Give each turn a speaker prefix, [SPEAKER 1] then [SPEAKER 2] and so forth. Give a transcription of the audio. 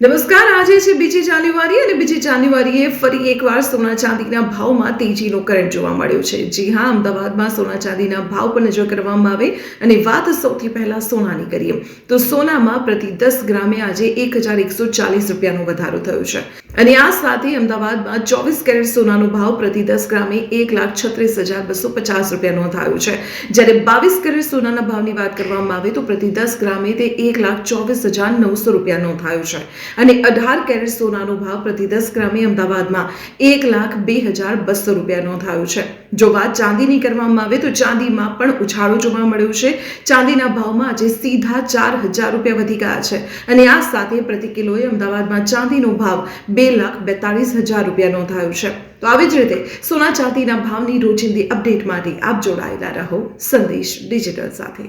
[SPEAKER 1] નમસ્કાર, આજે છે બીજી જાન્યુઆરી અને બીજી જાન્યુઆરીએ ફરી એકવાર સોના ચાંદીના ભાવમાં તેજીનો કરંટ જોવા મળ્યો છે. જી હા, અમદાવાદમાં સોના ચાંદીના ભાવ પર નજર કરવામાં આવે અને વાત સૌથી પહેલા સોનાની કરીએ તો સોનામાં પ્રતિ 10 ગ્રામે આજે 1140 રૂપિયાનો વધારો થયો છે અને આ સાથે અમદાવાદમાં 24 કેરેટ સોનાનો ભાવ પ્રતિ 10 ગ્રામે 1,36,250 રૂપિયા નોંધાયો છે. જ્યારે 22 કેરેટ સોનાના ભાવની વાત કરવામાં આવે તો પ્રતિ 10 ગ્રામે તે 1,24,900 રૂપિયા નોંધાયો છે અને 18 કેરેટ સોનાનો ભાવ પ્રતિ 10 ગ્રામે અમદાવાદમાં 1,02,200 રૂપિયા નોંધાયો છે. જો વાત ચાંદીની કરવામાં આવે તો ચાંદીમાં પણ ઉછાળો જોવા મળ્યો છે. ચાંદીના ભાવમાં આજે સીધા 4,000 રૂપિયા વધી ગયા છે અને આ સાથે પ્રતિ કિલોએ અમદાવાદમાં ચાંદીનો ભાવ 2,42,000 રૂપિયા નોંધાયો છે. તો આવી જ રીતે સોના ચાંદીના ભાવની રોજિંદી અપડેટ માટે આપ જોડાયેલા રહો સંદેશ ડિજિટલ સાથે.